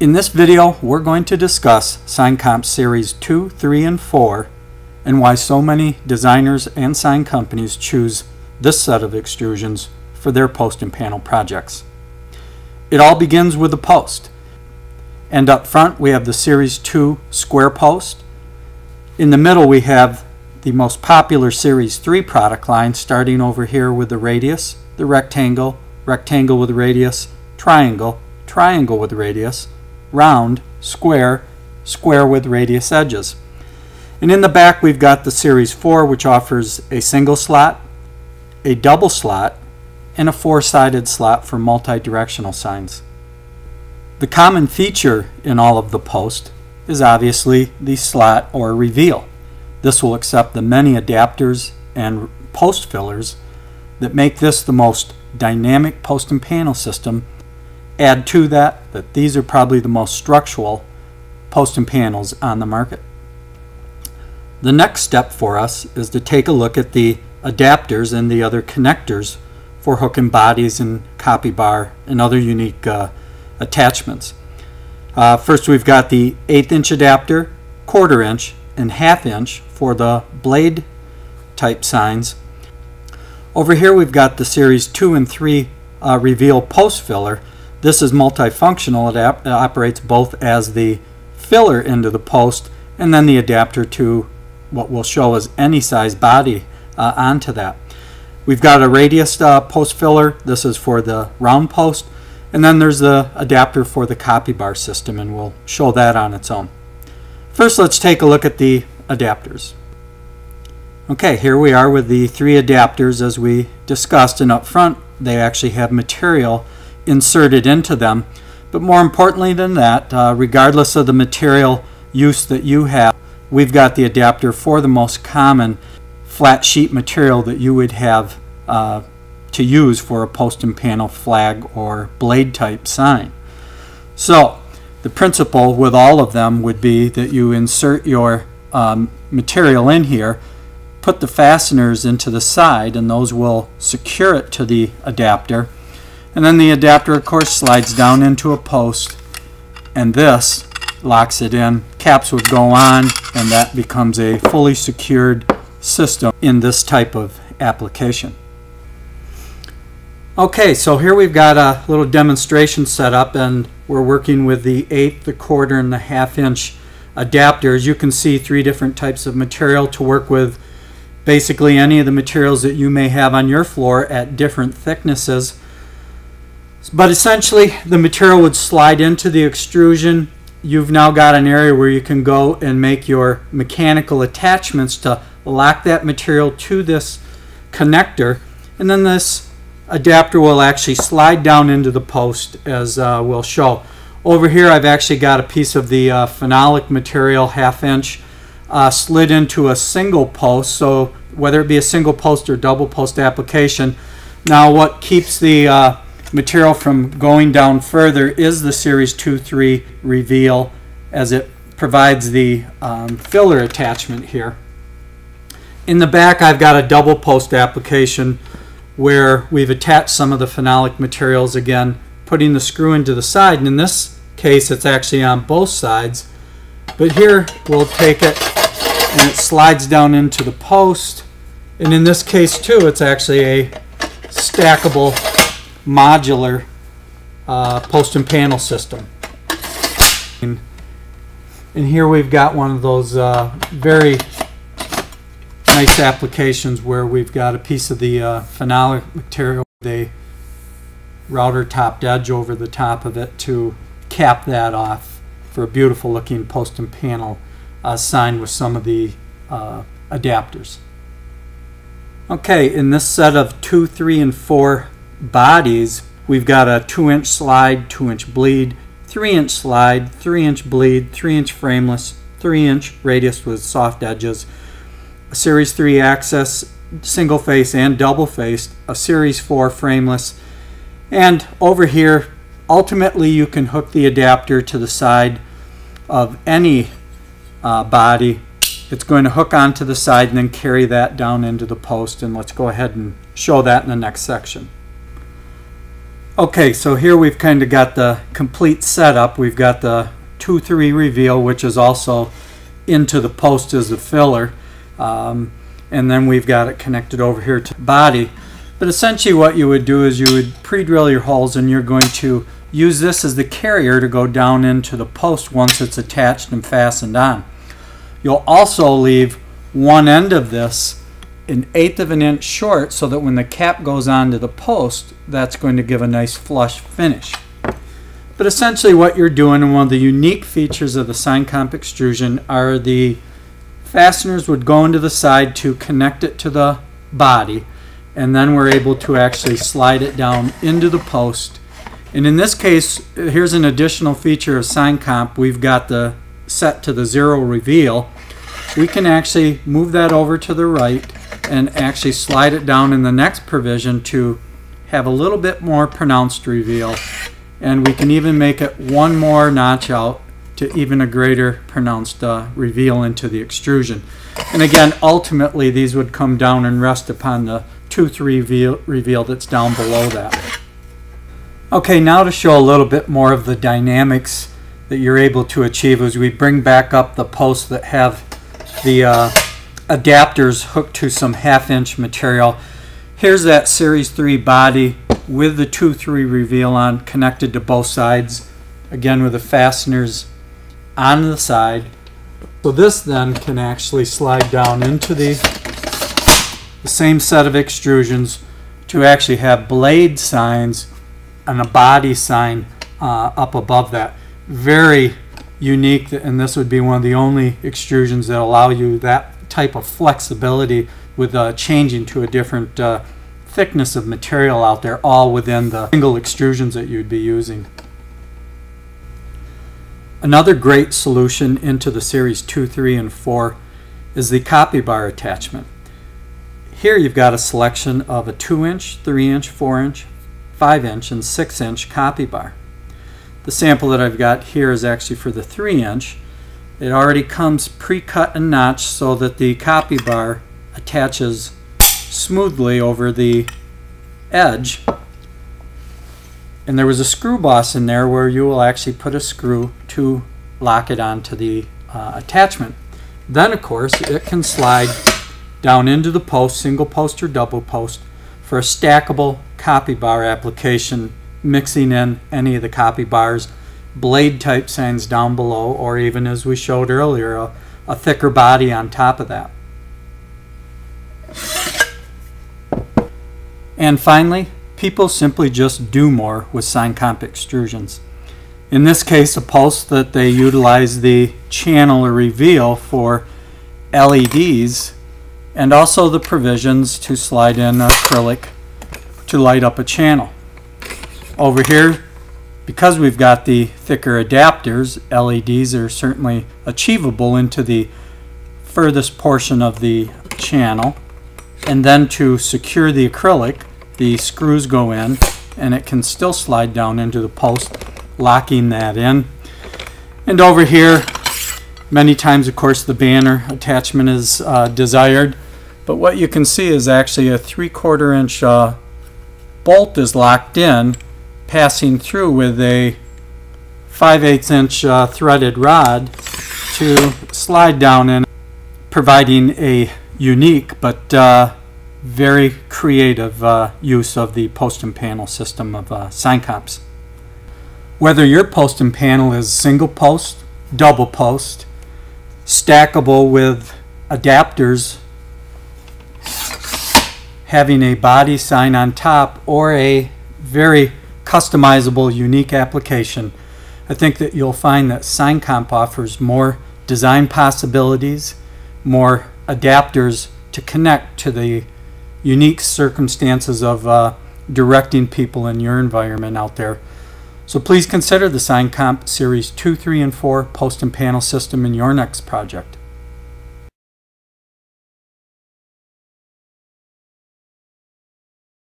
In this video, we're going to discuss SignComp Series 2, 3, and 4 and why so many designers and sign companies choose this set of extrusions for their post and panel projects. It all begins with the post. And up front we have the Series 2 square post. In the middle we have the most popular Series 3 product line, starting over here with the radius, the rectangle, rectangle with radius, triangle, triangle with radius, round, square, square with radius edges. And in the back we've got the Series 4, which offers a single slot, a double slot, and a four-sided slot for multi-directional signs. The common feature in all of the post is obviously the slot or reveal. This will accept the many adapters and post fillers that make this the most dynamic post and panel system. Add to that these are probably the most structural post and panels on the market. The next step for us is to take a look at the adapters and the other connectors for hook and bodies and copy bar and other unique attachments. First we've got the 1/8 inch adapter, 1/4 inch, and 1/2 inch for the blade type signs. Over here we've got the Series 2 and 3 reveal post filler. This is multifunctional. It operates both as the filler into the post and then the adapter to what we'll show as any size body onto that. We've got a radius post filler. This is for the round post, and then there's the adapter for the copy bar system, and we'll show that on its own. First, let's take a look at the adapters. Okay, here we are with the 3 adapters as we discussed, and up front they actually have material inserted into them. But more importantly than that, regardless of the material use that you have, we've got the adapter for the most common flat sheet material that you would have to use for a post and panel flag or blade type sign. So the principle with all of them would be that you insert your material in here, put the fasteners into the side, and those will secure it to the adapter. And then the adapter, of course, slides down into a post, and this locks it in. Caps would go on, and that becomes a fully secured system in this type of application. Okay, so here we've got a little demonstration set up, and we're working with the 1/8, the 1/4, and the 1/2 inch adapters. You can see 3 different types of material to work with. Basically any of the materials that you may have on your floor at different thicknesses. But essentially the material would slide into the extrusion. You've now got an area where you can go and make your mechanical attachments to lock that material to this connector, and then this adapter will actually slide down into the post, as we'll show. Over here I've actually got a piece of the phenolic material, 1/2 inch, slid into a single post, so whether it be a single post or double post application. Now what keeps the material from going down further is the Series 2, 3 reveal, as it provides the filler attachment here. In the back I've got a double post application where we've attached some of the phenolic materials, again putting the screw into the side, and in this case it's actually on both sides. But here we'll take it and it slides down into the post, and in this case too it's actually a stackable modular post and panel system. And here we've got one of those very nice applications where we've got a piece of the phenolic material with a router topped edge over the top of it to cap that off for a beautiful looking post and panel sign with some of the adapters. Okay, in this set of 2, 3, and 4 bodies, we've got a 2 inch slide, 2 inch bleed, 3 inch slide, 3 inch bleed, 3 inch frameless, 3 inch radius with soft edges, a Series 3 access, single face and double faced, a Series 4 frameless, and over here ultimately you can hook the adapter to the side of any body. It's going to hook onto the side and then carry that down into the post, and let's go ahead and show that in the next section. Okay, so here we've kind of got the complete setup. We've got the 2-3 reveal, which is also into the post as a filler, and then we've got it connected over here to the body. But essentially what you would do is you would pre-drill your holes, and you're going to use this as the carrier to go down into the post once it's attached and fastened on. You'll also leave one end of this 1/8 of an inch short, so that when the cap goes onto the post, that's going to give a nice flush finish. But essentially what you're doing, and one of the unique features of the SignComp extrusion, are the fasteners would go into the side to connect it to the body, and then we're able to actually slide it down into the post. And in this case, here's an additional feature of SignComp. We've got the set to the 0 reveal. We can actually move that over to the right and actually slide it down in the next provision to have a little bit more pronounced reveal. And we can even make it one more notch out to even a greater pronounced reveal into the extrusion. And again, ultimately these would come down and rest upon the 2-3 reveal that's down below that. Okay, now to show a little bit more of the dynamics that you're able to achieve as we bring back up the posts that have the adapters hooked to some 1/2 inch material. Here's that Series 3 body with the 2-3 reveal on, connected to both sides, again with the fasteners on the side. So this then can actually slide down into the same set of extrusions to actually have blade signs and a body sign up above that. Very unique, and this would be one of the only extrusions that allow you that type of flexibility with changing to a different thickness of material out there, all within the single extrusions that you'd be using. Another great solution into the Series 2, 3, and 4 is the copy bar attachment. Here you've got a selection of a 2-inch, 3-inch, 4-inch, 5-inch, and 6-inch copy bar. The sample that I've got here is actually for the 3-inch. It already comes pre-cut and notched so that the copy bar attaches smoothly over the edge. And there was a screw boss in there where you will actually put a screw to lock it onto the attachment. Then of course it can slide down into the post, single post or double post, for a stackable copy bar application, mixing in any of the copy bars, blade type signs down below, or even, as we showed earlier, a thicker body on top of that. And finally, people simply just do more with SignComp extrusions. In this case, a post that they utilize the channel or reveal for LEDs, and also the provisions to slide in acrylic to light up a channel. Over here, because we've got the thicker adapters, LEDs are certainly achievable into the furthest portion of the channel. And then to secure the acrylic, the screws go in and it can still slide down into the post, locking that in. And over here, many times of course the banner attachment is desired, but what you can see is actually a 3/4 inch bolt is locked in, passing through with a 5/8 inch threaded rod to slide down in, providing a unique but very creative use of the post and panel system of SignComps. Whether your post and panel is single post, double post, stackable with adapters, having a body sign on top, or a very customizable, unique application, I think that you'll find that SignComp offers more design possibilities, more adapters to connect to the unique circumstances of directing people in your environment out there. So please consider the SignComp Series 2, 3, and 4 post and panel system in your next project.